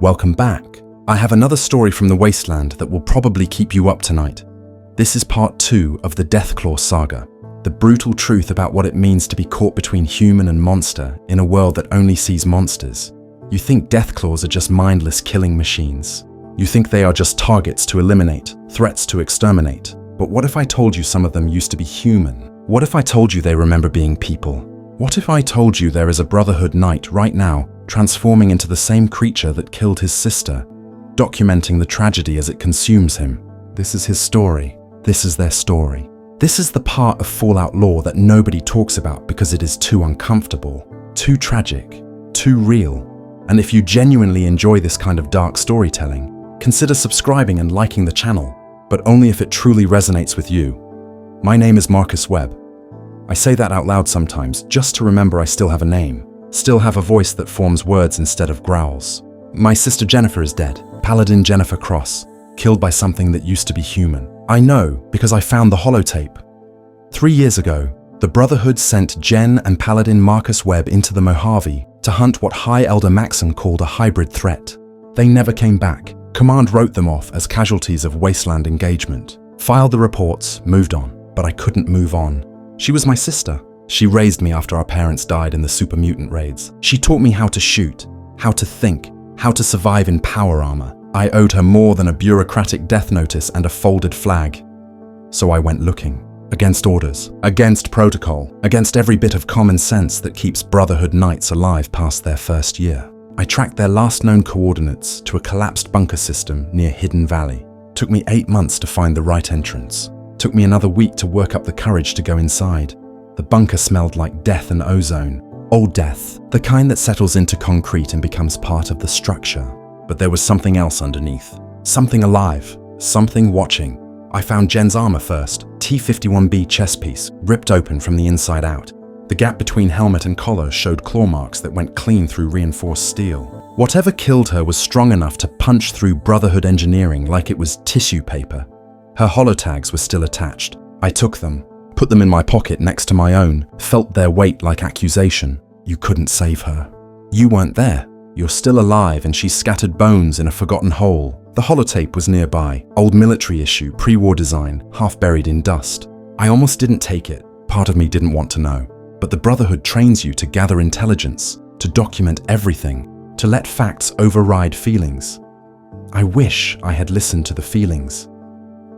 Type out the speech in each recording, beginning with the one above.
Welcome back. I have another story from the Wasteland that will probably keep you up tonight. This is part 2 of the Deathclaws saga, the brutal truth about what it means to be caught between human and monster in a world that only sees monsters. You think Deathclaws are just mindless killing machines. You think they are just targets to eliminate, threats to exterminate. But what if I told you some of them used to be human? What if I told you they remember being people? What if I told you there is a Brotherhood knight right now transforming into the same creature that killed his sister, documenting the tragedy as it consumes him? This is his story. This is their story. This is the part of Fallout lore that nobody talks about because it is too uncomfortable, too tragic, too real. And if you genuinely enjoy this kind of dark storytelling, consider subscribing and liking the channel, but only if it truly resonates with you. My name is Marcus Webb. I say that out loud sometimes just to remember I still have a name, still have a voice that forms words instead of growls. My sister Jennifer is dead, Paladin Jennifer Cross, killed by something that used to be human. I know because I found the holotape. 3 years ago, the Brotherhood sent Jen and Paladin Marcus Webb into the Mojave to hunt what High Elder Maxon called a hybrid threat. They never came back. Command wrote them off as casualties of Wasteland engagement. Filed the reports, moved on, but I couldn't move on. She was my sister. She raised me after our parents died in the super mutant raids. She taught me how to shoot, how to think, how to survive in power armor. I owed her more than a bureaucratic death notice and a folded flag. So I went looking. Against orders, against protocol, against every bit of common sense that keeps Brotherhood knights alive past their first year. I tracked their last known coordinates to a collapsed bunker system near Hidden Valley. Took me 8 months to find the right entrance. Took me another week to work up the courage to go inside. The bunker smelled like death and ozone. Old death, the kind that settles into concrete and becomes part of the structure. But there was something else underneath. Something alive. Something watching. I found Jen's armor first. T-51B chest piece, ripped open from the inside out. The gap between helmet and collar showed claw marks that went clean through reinforced steel. Whatever killed her was strong enough to punch through Brotherhood engineering like it was tissue paper. Her holotags were still attached. I took them, put them in my pocket next to my own, felt their weight like accusation. You couldn't save her. You weren't there. You're still alive and she's scattered bones in a forgotten hole. The holotape was nearby, old military issue, pre-war design, half buried in dust. I almost didn't take it. Part of me didn't want to know. But the Brotherhood trains you to gather intelligence, to document everything, to let facts override feelings. I wish I had listened to the feelings.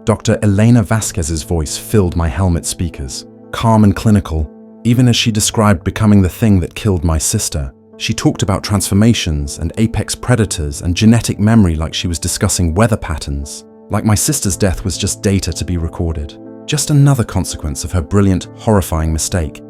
Dr. Elena Vasquez's voice filled my helmet speakers, calm and clinical, even as she described becoming the thing that killed my sister. She talked about transformations and apex predators and genetic memory like she was discussing weather patterns, like my sister's death was just data to be recorded, just another consequence of her brilliant, horrifying mistake.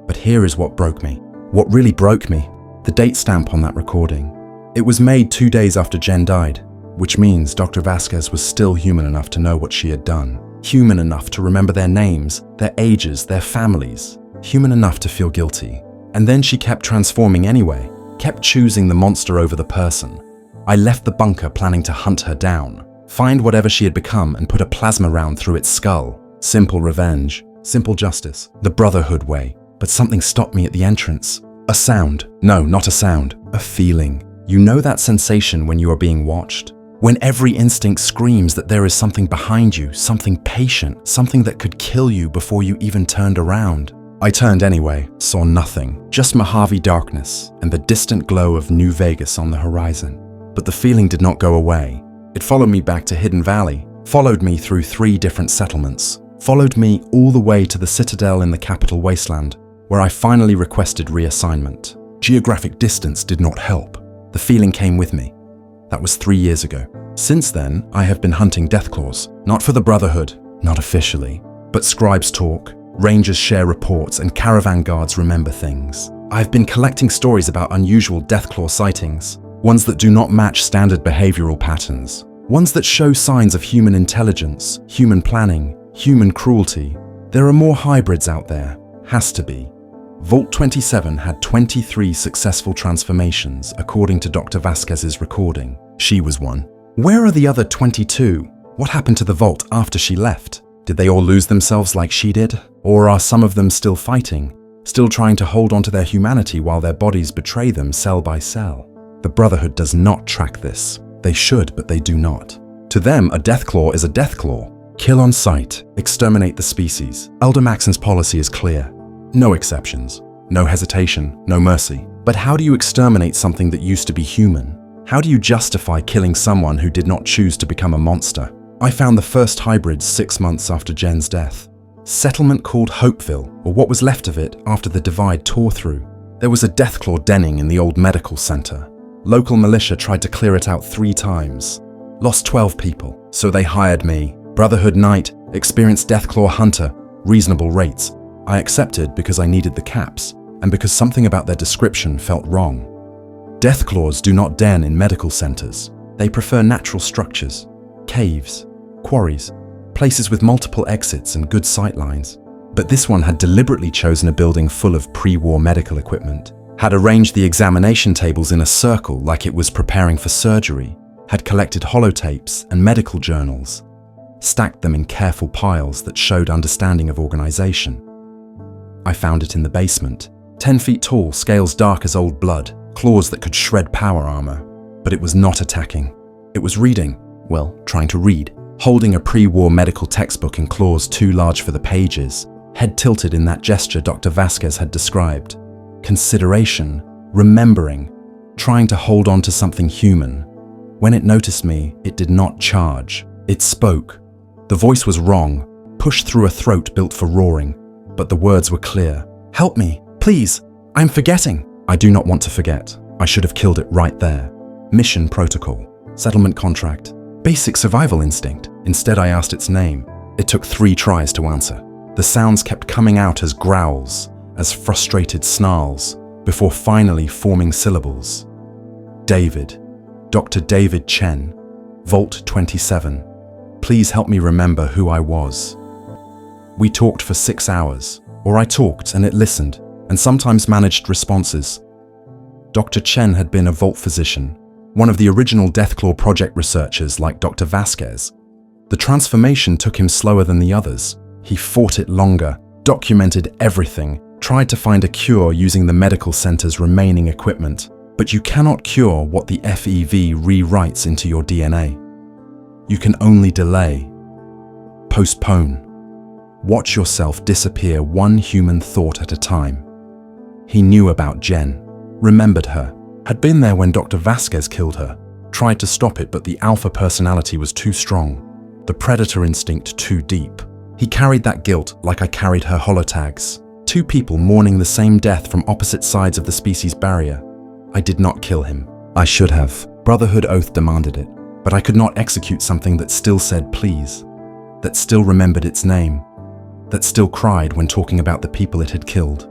But here is what broke me. What really broke me, the date stamp on that recording. It was made 2 days after Jen died, which means Dr. Vasquez was still human enough to know what she had done, human enough to remember their names, their ages, their families, human enough to feel guilty. And then she kept transforming anyway, kept choosing the monster over the person. I left the bunker planning to hunt her down, find whatever she had become and put a plasma round through its skull. Simple revenge, simple justice, the Brotherhood way. But something stopped me at the entrance. A sound. No, not a sound. A feeling. You know that sensation when you are being watched? When every instinct screams that there is something behind you, something patient, something that could kill you before you even turned around. I turned anyway, saw nothing, just Mojave darkness and the distant glow of New Vegas on the horizon. But the feeling did not go away. It followed me back to Hidden Valley, followed me through 3 different settlements, followed me all the way to the Citadel in the capital Wasteland, where I finally requested reassignment. Geographic distance did not help. The feeling came with me. That was 3 years ago. Since then, I have been hunting Deathclaws, not for the Brotherhood, not officially, but scribes talk, rangers share reports, and caravan guards remember things. I've been collecting stories about unusual Deathclaw sightings, ones that do not match standard behavioral patterns, ones that show signs of human intelligence, human planning, human cruelty. There are more hybrids out there. Has to be. Vault-27 had 23 successful transformations, according to Dr. Vasquez's recording. She was one. Where are the other 22? What happened to the Vault after she left? Did they all lose themselves like she did? Or are some of them still fighting, still trying to hold on to their humanity while their bodies betray them cell by cell? The Brotherhood does not track this. They should, but they do not. To them, a Deathclaw is a Deathclaw. Kill on sight, exterminate the species. Elder Maxon's policy is clear. No exceptions, no hesitation, no mercy. But how do you exterminate something that used to be human? How do you justify killing someone who did not choose to become a monster? I found the first hybrids 6 months after Jen's death. Settlement called Hopeville, or what was left of it after the divide tore through. There was a Deathclaw denning in the old medical center. Local militia tried to clear it out 3 times. Lost 12 people, so they hired me. Brotherhood Knight, experienced Deathclaw hunter, reasonable rates. I accepted because I needed the caps, and because something about their description felt wrong. Deathclaws do not den in medical centers. They prefer natural structures, caves, quarries, places with multiple exits and good sight lines. But this one had deliberately chosen a building full of pre-war medical equipment, had arranged the examination tables in a circle like it was preparing for surgery, had collected holotapes and medical journals, stacked them in careful piles that showed understanding of organization. I found it in the basement, 10 feet tall, scales dark as old blood, claws that could shred power armor. But it was not attacking. It was reading, well, trying to read, holding a pre-war medical textbook in claws too large for the pages, head tilted in that gesture Dr. Vasquez had described. Consideration, remembering, trying to hold on to something human. When it noticed me, it did not charge. It spoke. The voice was wrong, pushed through a throat built for roaring, but the words were clear. Help me, please, I'm forgetting. I do not want to forget. I should have killed it right there. Mission protocol, settlement contract, basic survival instinct. Instead, I asked its name. It took 3 tries to answer. The sounds kept coming out as growls, as frustrated snarls, before finally forming syllables. David, Dr. David Chen, Vault 27. Please help me remember who I was. We talked for 6 hours, or I talked and it listened, and sometimes managed responses. Dr. Chen had been a Vault physician, one of the original Deathclaw project researchers like Dr. Vasquez. The transformation took him slower than the others. He fought it longer, documented everything, tried to find a cure using the medical center's remaining equipment. But you cannot cure what the FEV rewrites into your DNA. You can only delay, postpone. Watch yourself disappear one human thought at a time. He knew about Jen, remembered her, had been there when Dr. Vasquez killed her, tried to stop it, but the alpha personality was too strong, the predator instinct too deep. He carried that guilt like I carried her holotags. 2 people mourning the same death from opposite sides of the species barrier. I did not kill him. I should have. Brotherhood oath demanded it, but I could not execute something that still said please, that still remembered its name, that still cried when talking about the people it had killed.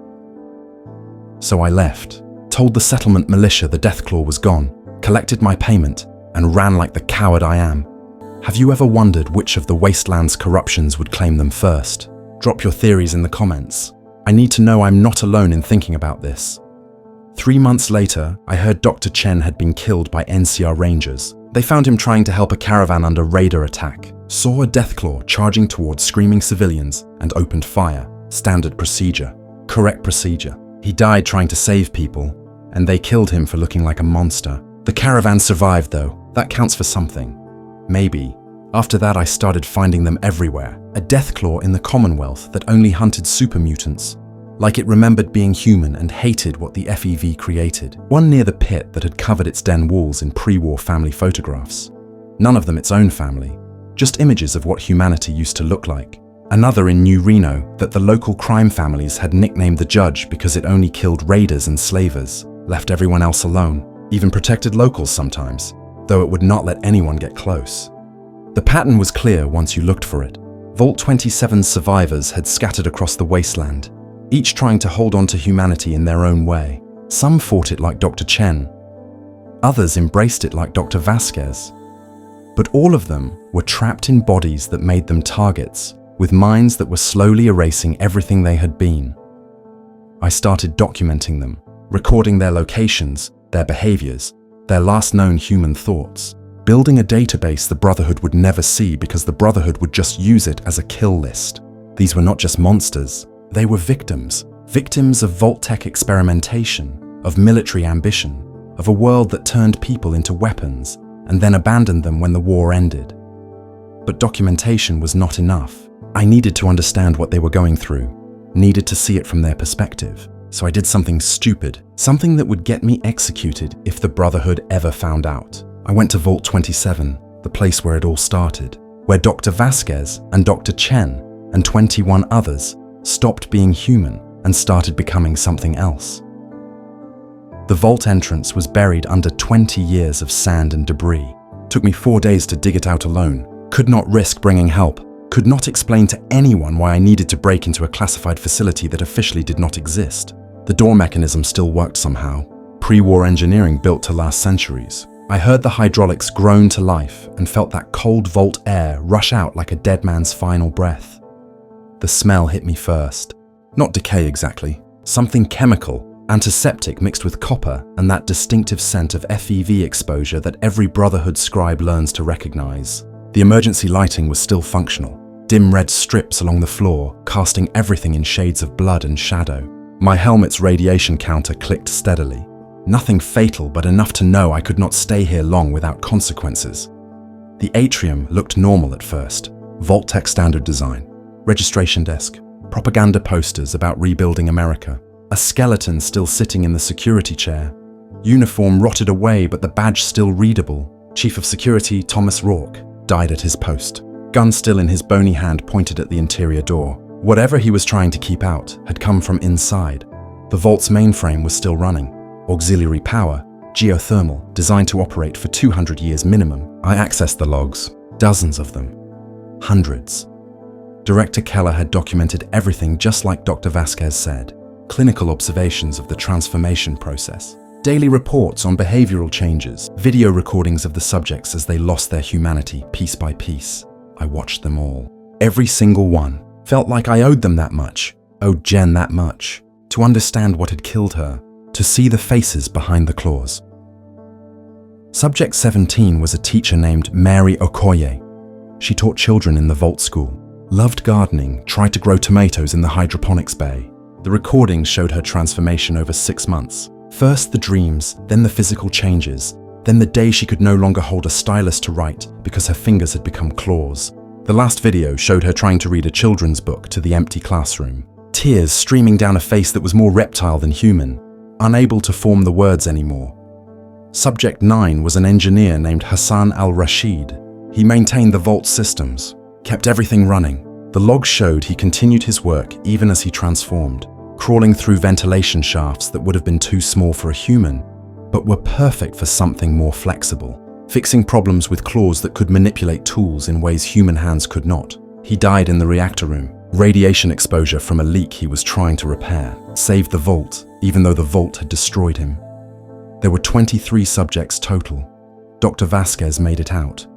So I left, told the settlement militia the Deathclaw was gone, collected my payment, and ran like the coward I am. Have you ever wondered which of the Wasteland's corruptions would claim them first? Drop your theories in the comments. I need to know I'm not alone in thinking about this. 3 months later, I heard Dr. Chen had been killed by NCR Rangers. They found him trying to help a caravan under raider attack, saw a Deathclaw charging towards screaming civilians, and opened fire. Standard procedure. Correct procedure. He died trying to save people, and they killed him for looking like a monster. The caravan survived though. That counts for something. Maybe. After that I started finding them everywhere. A Deathclaw in the Commonwealth that only hunted super mutants. Like it remembered being human and hated what the FEV created. One near the pit that had covered its den walls in pre-war family photographs. None of them its own family, just images of what humanity used to look like. Another in New Reno that the local crime families had nicknamed the Judge because it only killed raiders and slavers, left everyone else alone, even protected locals sometimes, though it would not let anyone get close. The pattern was clear once you looked for it. Vault 27's survivors had scattered across the wasteland, each trying to hold on to humanity in their own way. Some fought it like Dr. Chen. Others embraced it like Dr. Vasquez. But all of them were trapped in bodies that made them targets, with minds that were slowly erasing everything they had been. I started documenting them, recording their locations, their behaviors, their last known human thoughts, building a database the Brotherhood would never see because the Brotherhood would just use it as a kill list. These were not just monsters. They were victims of Vault-Tec experimentation, of military ambition, of a world that turned people into weapons and then abandoned them when the war ended. But documentation was not enough. I needed to understand what they were going through, needed to see it from their perspective. So I did something stupid, something that would get me executed if the Brotherhood ever found out. I went to Vault 27, the place where it all started, where Dr. Vasquez and Dr. Chen and 21 others stopped being human and started becoming something else. The vault entrance was buried under 20 years of sand and debris. Took me 4 days to dig it out alone. Could not risk bringing help. Could not explain to anyone why I needed to break into a classified facility that officially did not exist. The door mechanism still worked somehow. Pre-war engineering built to last centuries. I heard the hydraulics groan to life and felt that cold vault air rush out like a dead man's final breath. The smell hit me first. Not decay exactly. Something chemical. Antiseptic mixed with copper and that distinctive scent of FEV exposure that every Brotherhood scribe learns to recognize. The emergency lighting was still functional. Dim red strips along the floor, casting everything in shades of blood and shadow. My helmet's radiation counter clicked steadily. Nothing fatal, but enough to know I could not stay here long without consequences. The atrium looked normal at first. Vault-Tec standard design. Registration desk. Propaganda posters about rebuilding America. A skeleton still sitting in the security chair. Uniform rotted away, but the badge still readable. Chief of Security Thomas Rourke died at his post. Gun still in his bony hand pointed at the interior door. Whatever he was trying to keep out had come from inside. The vault's mainframe was still running. Auxiliary power, geothermal, designed to operate for 200 years minimum. I accessed the logs, dozens of them. Hundreds. Director Keller had documented everything just like Dr. Vasquez said. Clinical observations of the transformation process, daily reports on behavioral changes, video recordings of the subjects as they lost their humanity piece by piece. I watched them all. Every single one. Felt like I owed them that much, owed Jen that much, to understand what had killed her, to see the faces behind the claws. Subject 17 was a teacher named Mary Okoye. She taught children in the Vault School, loved gardening, tried to grow tomatoes in the hydroponics bay. The recordings showed her transformation over 6 months. First the dreams, then the physical changes, then the day she could no longer hold a stylus to write because her fingers had become claws. The last video showed her trying to read a children's book to the empty classroom. Tears streaming down a face that was more reptile than human, unable to form the words anymore. Subject 9 was an engineer named Hassan al-Rashid. He maintained the vault systems, kept everything running. The logs showed he continued his work even as he transformed, crawling through ventilation shafts that would have been too small for a human, but were perfect for something more flexible, fixing problems with claws that could manipulate tools in ways human hands could not. He died in the reactor room. Radiation exposure from a leak he was trying to repair saved the vault, even though the vault had destroyed him. There were 23 subjects total. Dr. Vasquez made it out.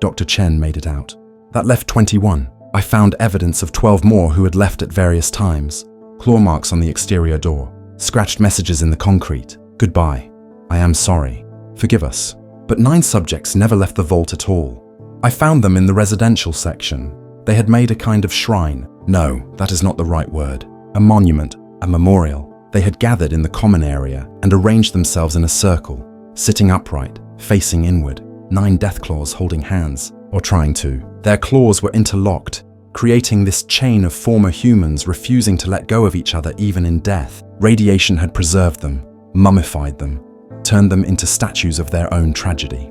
Dr. Chen made it out. That left 21. I found evidence of 12 more who had left at various times. Claw marks on the exterior door. Scratched messages in the concrete. Goodbye. I am sorry. Forgive us. But 9 subjects never left the vault at all. I found them in the residential section. They had made a kind of shrine. No, that is not the right word. A monument, a memorial. They had gathered in the common area and arranged themselves in a circle, sitting upright, facing inward. 9 Deathclaws holding hands, or trying to. Their claws were interlocked, creating this chain of former humans refusing to let go of each other even in death. Radiation had preserved them, mummified them, turned them into statues of their own tragedy.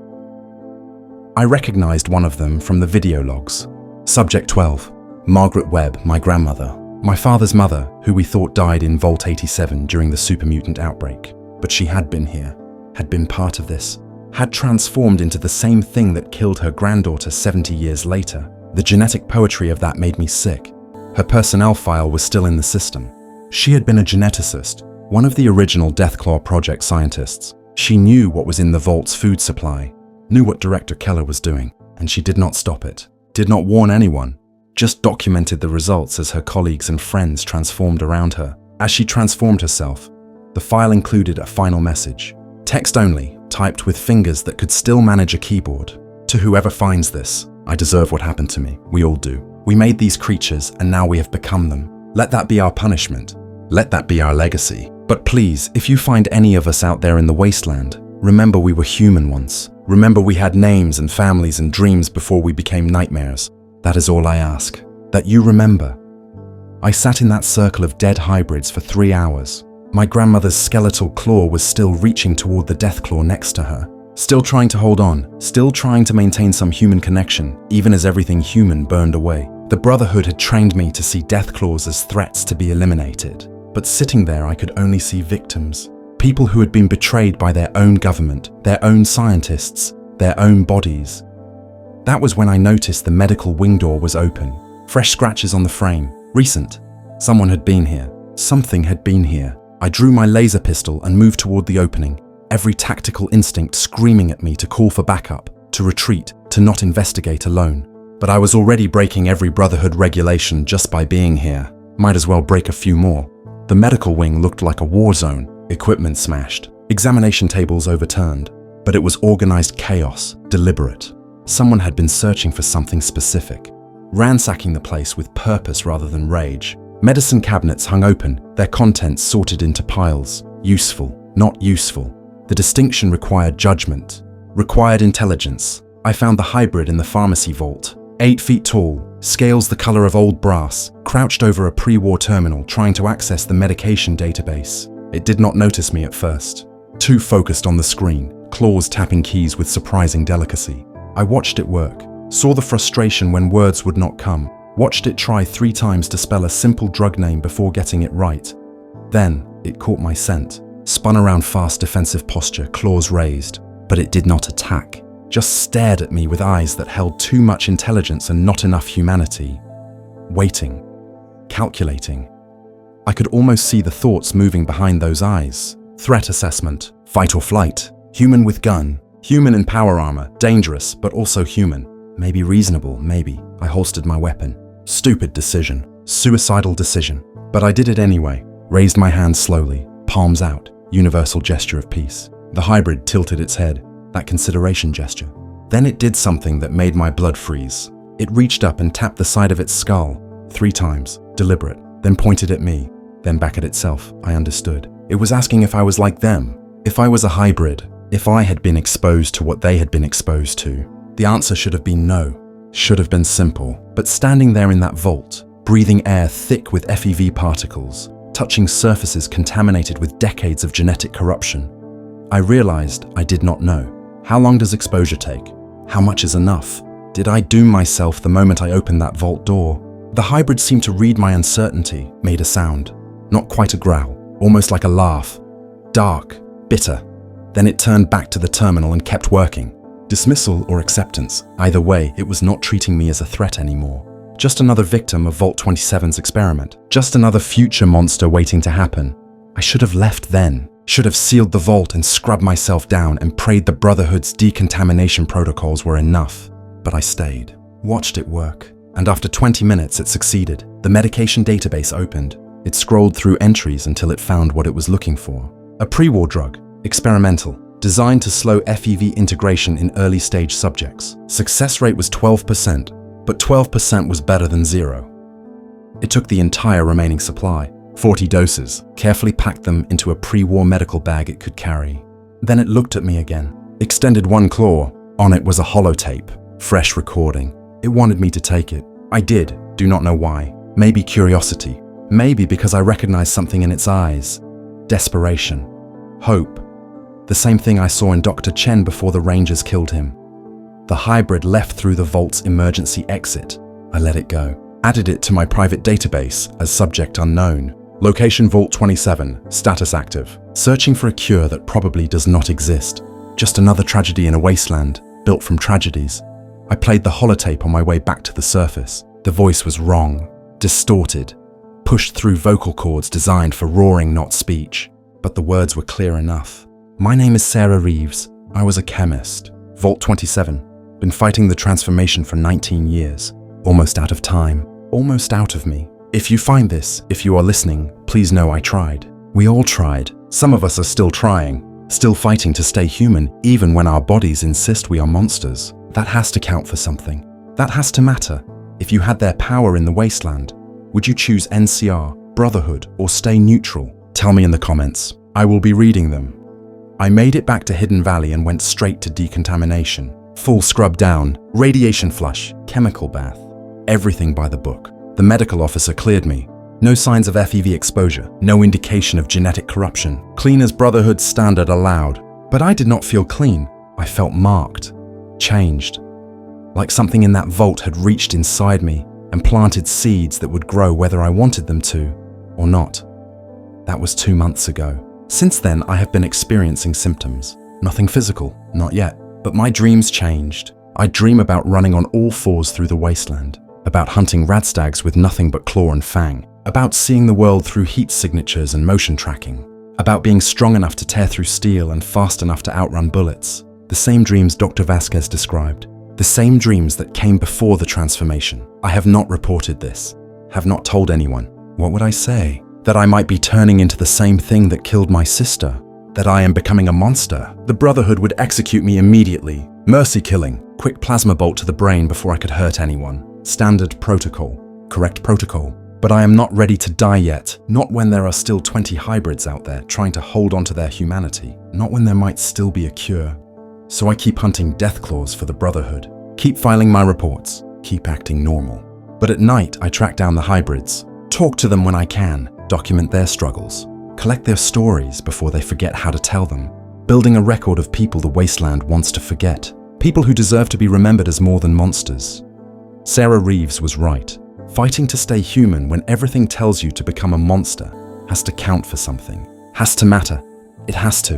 I recognized one of them from the video logs. Subject 12, Margaret Webb, my grandmother. My father's mother, who we thought died in Vault 87 during the supermutant outbreak. But she had been here, had been part of this, had transformed into the same thing that killed her granddaughter 70 years later. The genetic poetry of that made me sick. Her personnel file was still in the system. She had been a geneticist, one of the original Deathclaw project scientists. She knew what was in the Vault's food supply, knew what Director Keller was doing, and she did not stop it, did not warn anyone, just documented the results as her colleagues and friends transformed around her. As she transformed herself, the file included a final message, text only, typed with fingers that could still manage a keyboard. To whoever finds this, I deserve what happened to me. We all do. We made these creatures and now we have become them. Let that be our punishment. Let that be our legacy. But please, if you find any of us out there in the Wasteland, remember we were human once. Remember we had names and families and dreams before we became nightmares. That is all I ask. That you remember. I sat in that circle of dead hybrids for 3 hours. My grandmother's skeletal claw was still reaching toward the Deathclaw next to her. Still trying to hold on, still trying to maintain some human connection, even as everything human burned away. The Brotherhood had trained me to see Deathclaws as threats to be eliminated. But sitting there, I could only see victims. People who had been betrayed by their own government, their own scientists, their own bodies. That was when I noticed the medical wing door was open. Fresh scratches on the frame. Recent. Someone had been here. Something had been here. I drew my laser pistol and moved toward the opening. Every tactical instinct screaming at me to call for backup, to retreat, to not investigate alone. But I was already breaking every Brotherhood regulation just by being here. Might as well break a few more. The medical wing looked like a war zone. Equipment smashed. Examination tables overturned. But it was organized chaos, deliberate. Someone had been searching for something specific. Ransacking the place with purpose rather than rage. Medicine cabinets hung open, their contents sorted into piles. Useful, not useful. The distinction required judgment, required intelligence. I found the hybrid in the pharmacy vault. 8 feet tall, scales the color of old brass, crouched over a pre-war terminal trying to access the medication database. It did not notice me at first. Too focused on the screen, claws tapping keys with surprising delicacy. I watched it work, saw the frustration when words would not come, watched it try 3 times to spell a simple drug name before getting it right. Then, it caught my scent. Spun around fast defensive posture, claws raised, but it did not attack. Just stared at me with eyes that held too much intelligence and not enough humanity. Waiting. Calculating. I could almost see the thoughts moving behind those eyes. Threat assessment. Fight or flight. Human with gun. Human in power armor. Dangerous, but also human. Maybe reasonable, maybe. I holstered my weapon. Stupid decision. Suicidal decision. But I did it anyway. Raised my hand slowly. Palms out. Universal gesture of peace. The hybrid tilted its head. That consideration gesture. Then it did something that made my blood freeze. It reached up and tapped the side of its skull 3 times, deliberate, then pointed at me, then back at itself. I understood. It was asking if I was like them, if I was a hybrid, if I had been exposed to what they had been exposed to. The answer should have been no, should have been simple. But standing there in that vault, breathing air thick with FEV particles, touching surfaces contaminated with decades of genetic corruption, I realized I did not know. How long does exposure take? How much is enough? Did I doom myself the moment I opened that vault door? The hybrid seemed to read my uncertainty, made a sound. Not quite a growl, almost like a laugh. Dark, bitter. Then it turned back to the terminal and kept working. Dismissal or acceptance, either way, it was not treating me as a threat anymore. Just another victim of Vault 27's experiment. Just another future monster waiting to happen. I should have left then. Should have sealed the vault and scrubbed myself down and prayed the Brotherhood's decontamination protocols were enough. But I stayed, watched it work, and after 20 minutes it succeeded. The medication database opened. It scrolled through entries until it found what it was looking for. A pre-war drug, experimental, designed to slow FEV integration in early-stage subjects. Success rate was 12%, but 12% was better than 0. It took the entire remaining supply. 40 doses, carefully packed them into a pre-war medical bag it could carry. Then it looked at me again, extended one claw. On it was a holotape, fresh recording. It wanted me to take it. I did, do not know why. Maybe curiosity. Maybe because I recognized something in its eyes. Desperation. Hope. The same thing I saw in Dr. Chen before the Rangers killed him. The hybrid left through the vault's emergency exit. I let it go. Added it to my private database as subject unknown. Location Vault 27, status active. Searching for a cure that probably does not exist. Just another tragedy in a wasteland, built from tragedies. I played the holotape on my way back to the surface. The voice was wrong, distorted, pushed through vocal cords designed for roaring, not speech. But the words were clear enough. My name is Sarah Reeves. I was a chemist. Vault 27. Been fighting the transformation for 19 years. Almost out of time. Almost out of me. If you find this, if you are listening, please know I tried. We all tried. Some of us are still trying, still fighting to stay human, even when our bodies insist we are monsters. That has to count for something. That has to matter. If you had their power in the Wasteland, would you choose NCR, Brotherhood, or stay neutral? Tell me in the comments. I will be reading them. I made it back to Hidden Valley and went straight to decontamination. Full scrub down, radiation flush, chemical bath. Everything by the book. The medical officer cleared me. No signs of FEV exposure, no indication of genetic corruption. Clean as Brotherhood standard allowed. But I did not feel clean. I felt marked, changed. Like something in that vault had reached inside me and planted seeds that would grow whether I wanted them to or not. That was 2 months ago. Since then, I have been experiencing symptoms. Nothing physical, not yet. But my dreams changed. I dream about running on all fours through the wasteland, about hunting radstags with nothing but claw and fang, about seeing the world through heat signatures and motion tracking, about being strong enough to tear through steel and fast enough to outrun bullets. The same dreams Dr. Vasquez described. The same dreams that came before the transformation. I have not reported this, have not told anyone. What would I say? That I might be turning into the same thing that killed my sister? That I am becoming a monster? The Brotherhood would execute me immediately. Mercy killing. Quick plasma bolt to the brain before I could hurt anyone. Standard protocol. Correct protocol. But I am not ready to die yet. Not when there are still 20 hybrids out there trying to hold on to their humanity. Not when there might still be a cure. So I keep hunting Deathclaws for the Brotherhood. Keep filing my reports. Keep acting normal. But at night, I track down the hybrids. Talk to them when I can. Document their struggles. Collect their stories before they forget how to tell them. Building a record of people the Wasteland wants to forget. People who deserve to be remembered as more than monsters. Sarah Reeves was right. Fighting to stay human when everything tells you to become a monster has to count for something. Has to matter. It has to.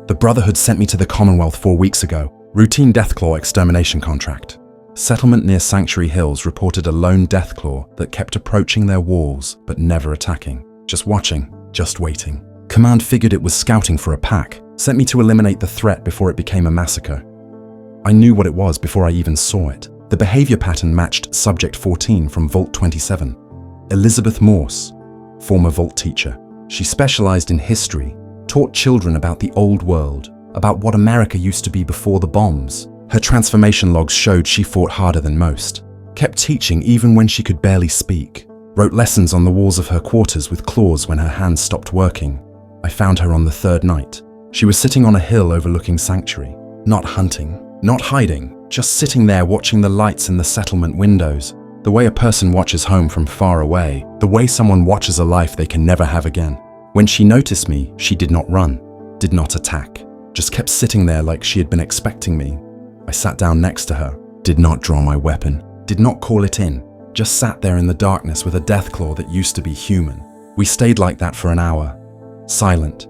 The Brotherhood sent me to the Commonwealth 4 weeks ago. Routine Deathclaw extermination contract. Settlement near Sanctuary Hills reported a lone Deathclaw that kept approaching their walls but never attacking. Just watching, just waiting. Command figured it was scouting for a pack, sent me to eliminate the threat before it became a massacre. I knew what it was before I even saw it. The behavior pattern matched Subject 14 from Vault 27. Elizabeth Morse, former Vault teacher. She specialized in history, taught children about the old world, about what America used to be before the bombs. Her transformation logs showed she fought harder than most, kept teaching even when she could barely speak, wrote lessons on the walls of her quarters with claws when her hands stopped working. I found her on the 3rd night. She was sitting on a hill overlooking Sanctuary, not hunting, not hiding, just sitting there watching the lights in the settlement windows, the way a person watches home from far away, the way someone watches a life they can never have again. When she noticed me, she did not run, did not attack, just kept sitting there like she had been expecting me. I sat down next to her, did not draw my weapon, did not call it in, just sat there in the darkness with a Deathclaw that used to be human. We stayed like that for an hour, silent.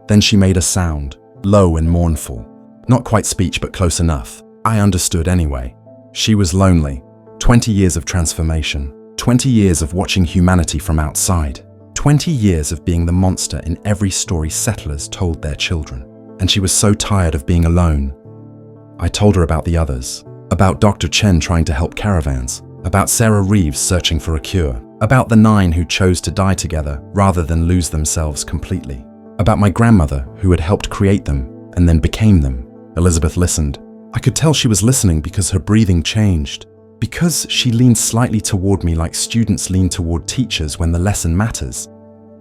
Then she made a sound, low and mournful. Not quite speech, but close enough. I understood anyway. She was lonely. 20 years of transformation. 20 years of watching humanity from outside. 20 years of being the monster in every story settlers told their children. And she was so tired of being alone. I told her about the others. About Dr. Chen trying to help caravans. About Sarah Reeves searching for a cure. About the 9 who chose to die together rather than lose themselves completely. About my grandmother who had helped create them and then became them. Elizabeth listened. I could tell she was listening because her breathing changed. Because she leaned slightly toward me like students lean toward teachers when the lesson matters.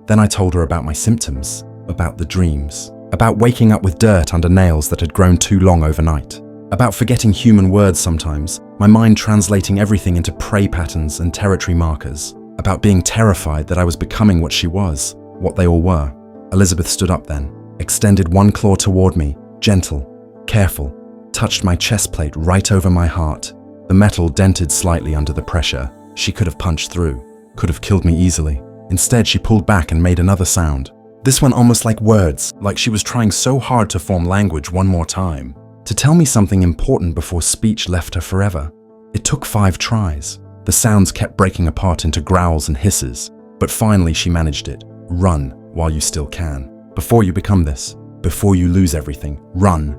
Then I told her about my symptoms, about the dreams, about waking up with dirt under nails that had grown too long overnight, about forgetting human words sometimes, my mind translating everything into prey patterns and territory markers, about being terrified that I was becoming what she was, what they all were. Elizabeth stood up then, extended one claw toward me, gentle, careful, touched my chest plate right over my heart. The metal dented slightly under the pressure. She could have punched through, could have killed me easily. Instead, she pulled back and made another sound. This one almost like words, like she was trying so hard to form language one more time, to tell me something important before speech left her forever. It took 5 tries. The sounds kept breaking apart into growls and hisses, but finally she managed it. Run while you still can. Before you become this, before you lose everything, run.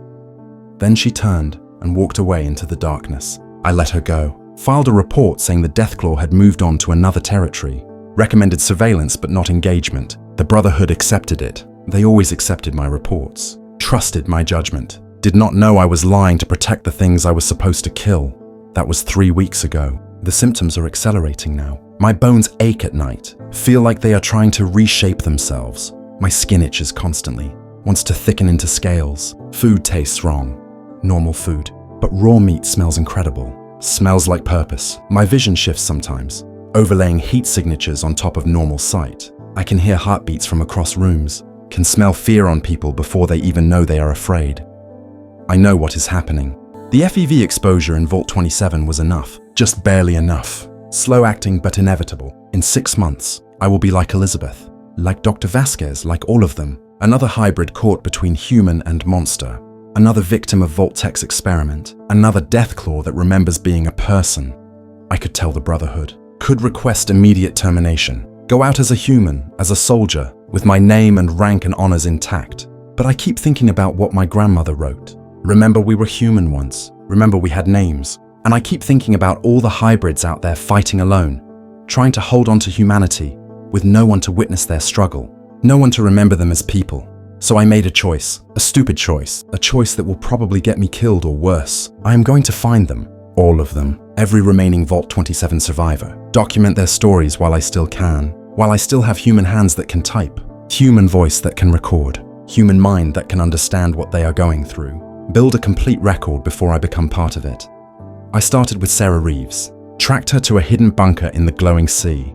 Then she turned and walked away into the darkness. I let her go. Filed a report saying the Deathclaw had moved on to another territory. Recommended surveillance but not engagement. The Brotherhood accepted it. They always accepted my reports. Trusted my judgment. Did not know I was lying to protect the things I was supposed to kill. That was 3 weeks ago. The symptoms are accelerating now. My bones ache at night. feel like they are trying to reshape themselves. My skin itches constantly, wants to thicken into scales. Food tastes wrong. Normal food. But raw meat smells incredible. Smells like purpose. My vision shifts sometimes, overlaying heat signatures on top of normal sight. I can hear heartbeats from across rooms, can smell fear on people before they even know they are afraid. I know what is happening. The FEV exposure in Vault 27 was enough, just barely enough. Slow acting but inevitable. In 6 months, I will be like Elizabeth, like Dr. Vasquez, like all of them. Another hybrid caught between human and monster. Another victim of Vault-Tec's experiment. Another Deathclaw that remembers being a person. I could tell the Brotherhood. Could request immediate termination. Go out as a human, as a soldier, with my name and rank and honors intact. But I keep thinking about what my grandmother wrote. Remember we were human once. Remember we had names. And I keep thinking about all the hybrids out there fighting alone, trying to hold on to humanity, with no one to witness their struggle, no one to remember them as people. So I made a choice, a stupid choice, a choice that will probably get me killed or worse. I am going to find them, all of them, every remaining Vault 27 survivor, document their stories while I still can, while I still have human hands that can type, human voice that can record, human mind that can understand what they are going through, build a complete record before I become part of it. I started with Sarah Reeves, tracked her to a hidden bunker in the glowing sea.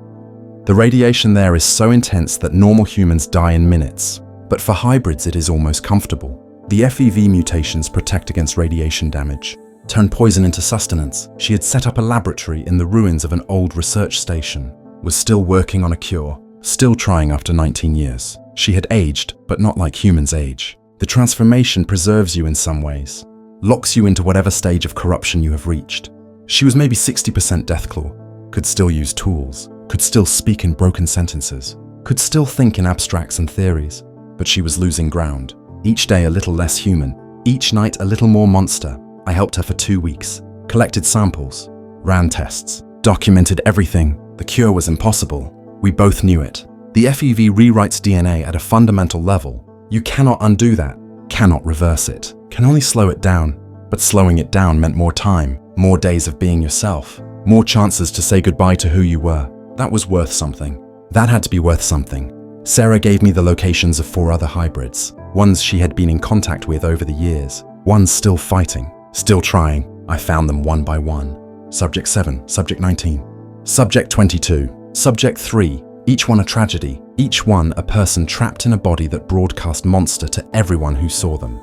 The radiation there is so intense that normal humans die in minutes. But for hybrids it is almost comfortable. The FEV mutations protect against radiation damage, turn poison into sustenance. She had set up a laboratory in the ruins of an old research station, was still working on a cure, still trying after 19 years. She had aged, but not like humans age. The transformation preserves you in some ways, locks you into whatever stage of corruption you have reached. She was maybe 60% Deathclaw, could still use tools, could still speak in broken sentences, could still think in abstracts and theories. But she was losing ground. Each day a little less human, each night a little more monster. I helped her for 2 weeks, collected samples, ran tests, documented everything. The cure was impossible. We both knew it. The FEV rewrites DNA at a fundamental level. You cannot undo that, cannot reverse it, can only slow it down. But slowing it down meant more time, more days of being yourself, more chances to say goodbye to who you were. That was worth something. That had to be worth something. Sarah gave me the locations of 4 other hybrids, ones she had been in contact with over the years, ones still fighting, still trying. I found them one by one. Subject 7, Subject 19, Subject 22, Subject 3, each one a tragedy, each one a person trapped in a body that broadcast monster to everyone who saw them.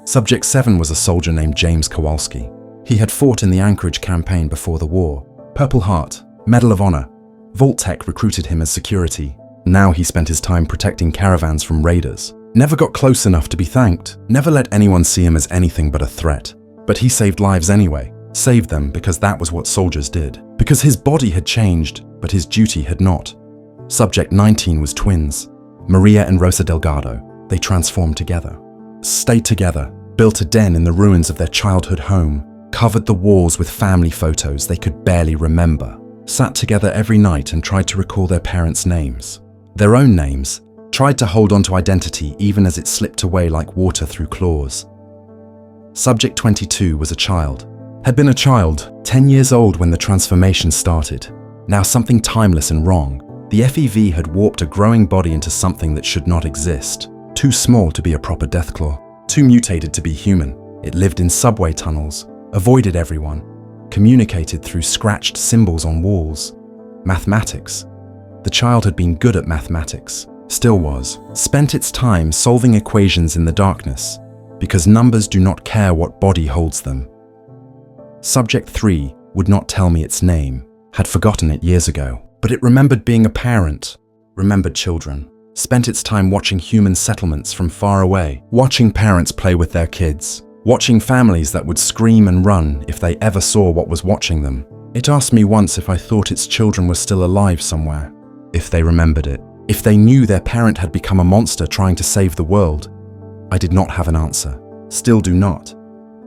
Subject 7 was a soldier named James Kowalski. He had fought in the Anchorage campaign before the war. Purple Heart, Medal of Honor. Vault-Tec recruited him as security. Now he spent his time protecting caravans from raiders. Never got close enough to be thanked. Never let anyone see him as anything but a threat. But he saved lives anyway. Saved them because that was what soldiers did. Because his body had changed, but his duty had not. Subject 19 was twins. Maria and Rosa Delgado. They transformed together. Stayed together. Built a den in the ruins of their childhood home. Covered the walls with family photos they could barely remember. Sat together every night and tried to recall their parents' names. Their own names, tried to hold on to identity even as it slipped away like water through claws. Subject 22 was a child. Had been a child, 10 years old when the transformation started. Now something timeless and wrong. The FEV had warped a growing body into something that should not exist. Too small to be a proper Deathclaw. Too mutated to be human. It lived in subway tunnels, avoided everyone, communicated through scratched symbols on walls. Mathematics. The child had been good at mathematics, still was, spent its time solving equations in the darkness, because numbers do not care what body holds them. Subject 3 would not tell me its name, had forgotten it years ago, but it remembered being a parent, remembered children, spent its time watching human settlements from far away, watching parents play with their kids, watching families that would scream and run if they ever saw what was watching them. It asked me once if I thought its children were still alive somewhere. If they remembered it, if they knew their parent had become a monster trying to save the world. I did not have an answer, still do not.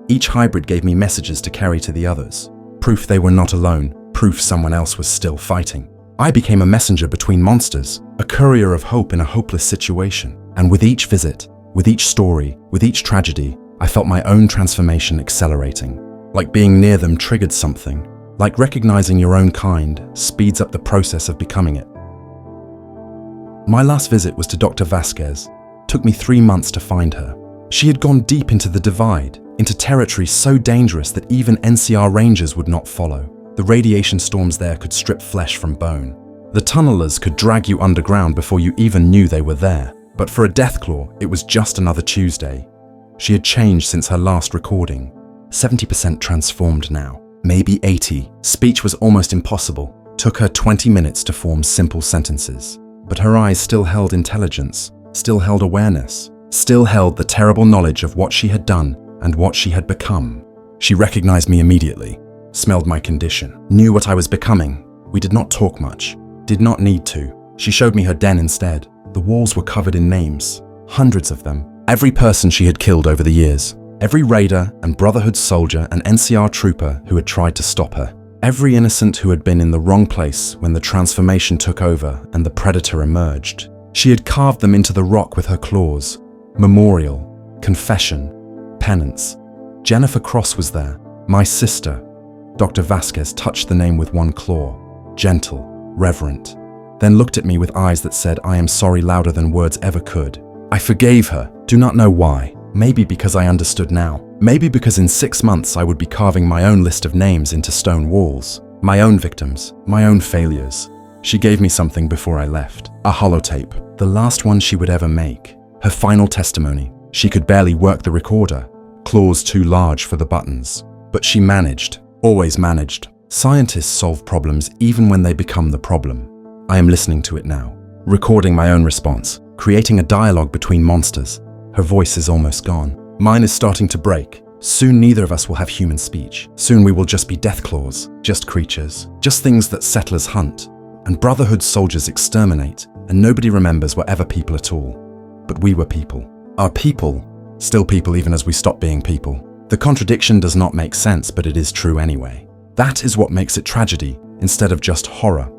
Each hybrid gave me messages to carry to the others. Proof they were not alone, proof someone else was still fighting. I became a messenger between monsters, a courier of hope in a hopeless situation. And with each visit, with each story, with each tragedy, I felt my own transformation accelerating. Like being near them triggered something. Like recognizing your own kind speeds up the process of becoming it. My last visit was to Dr. Vasquez. Took me 3 months to find her. She had gone deep into the divide, into territory so dangerous that even NCR rangers would not follow. The radiation storms there could strip flesh from bone. The tunnelers could drag you underground before you even knew they were there. But for a Deathclaw, it was just another Tuesday. She had changed since her last recording. 70% transformed now, maybe 80. Speech was almost impossible. Took her 20 minutes to form simple sentences. But her eyes still held intelligence, still held awareness, still held the terrible knowledge of what she had done and what she had become. She recognized me immediately, smelled my condition, knew what I was becoming. We did not talk much, did not need to. She showed me her den instead. The walls were covered in names, hundreds of them. Every person she had killed over the years. Every raider and Brotherhood soldier and NCR trooper who had tried to stop her. Every innocent who had been in the wrong place when the transformation took over and the predator emerged. She had carved them into the rock with her claws. Memorial, confession, penance. Jennifer Cross was there, my sister. Dr. Vasquez touched the name with one claw, gentle, reverent. Then looked at me with eyes that said, "I am sorry," louder than words ever could. I forgave her, do not know why. Maybe because I understood now. Maybe because in 6 months I would be carving my own list of names into stone walls. My own victims, my own failures. She gave me something before I left. A holotape, the last one she would ever make. Her final testimony. She could barely work the recorder. Claws too large for the buttons. But she managed, always managed. Scientists solve problems even when they become the problem. I am listening to it now, recording my own response, creating a dialogue between monsters. Her voice is almost gone. Mine is starting to break. Soon neither of us will have human speech. Soon we will just be Deathclaws, just creatures, just things that settlers hunt, and Brotherhood soldiers exterminate, and nobody remembers we're ever people at all. But we were people. Our people, still people even as we stop being people. The contradiction does not make sense, but it is true anyway. That is what makes it tragedy, instead of just horror.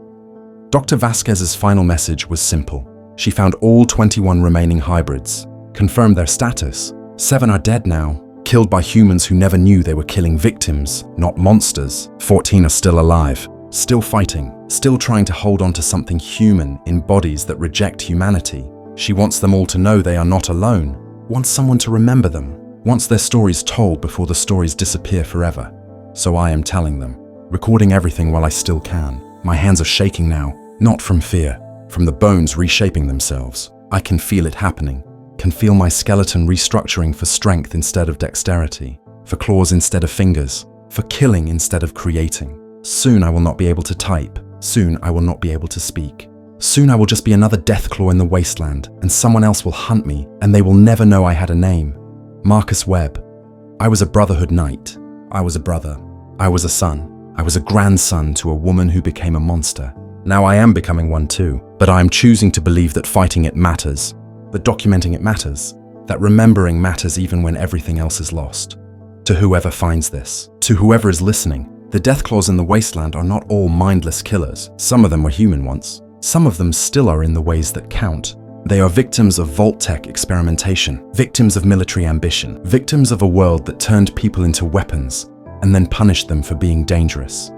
Dr. Vasquez's final message was simple. She found all 21 remaining hybrids, confirmed their status. 7 are dead now, killed by humans who never knew they were killing victims, not monsters. 14 are still alive, still fighting, still trying to hold on to something human in bodies that reject humanity. She wants them all to know they are not alone, wants someone to remember them, wants their stories told before the stories disappear forever. So I am telling them, recording everything while I still can. My hands are shaking now. Not from fear, from the bones reshaping themselves. I can feel it happening, can feel my skeleton restructuring for strength instead of dexterity, for claws instead of fingers, for killing instead of creating. Soon I will not be able to type, soon I will not be able to speak. Soon I will just be another Deathclaw in the Wasteland, and someone else will hunt me, and they will never know I had a name. Marcus Webb. I was a Brotherhood knight. I was a brother. I was a son. I was a grandson to a woman who became a monster. Now I am becoming one too, but I am choosing to believe that fighting it matters, that documenting it matters, that remembering matters even when everything else is lost. To whoever finds this, to whoever is listening, the Deathclaws in the Wasteland are not all mindless killers. Some of them were human once. Some of them still are in the ways that count. They are victims of Vault-Tec experimentation, victims of military ambition, victims of a world that turned people into weapons and then punished them for being dangerous.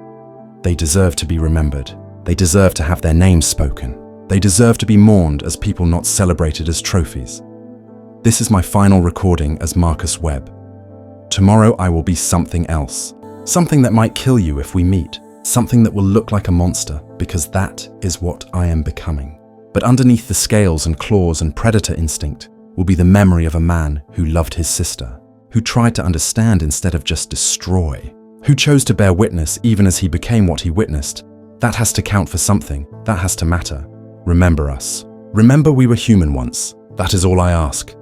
They deserve to be remembered. They deserve to have their names spoken. They deserve to be mourned as people not celebrated as trophies. This is my final recording as Marcus Webb. Tomorrow I will be something else. Something that might kill you if we meet. Something that will look like a monster, because that is what I am becoming. But underneath the scales and claws and predator instinct will be the memory of a man who loved his sister, who tried to understand instead of just destroy, who chose to bear witness even as he became what he witnessed. That has to count for something. That has to matter. Remember us. Remember we were human once. That is all I ask.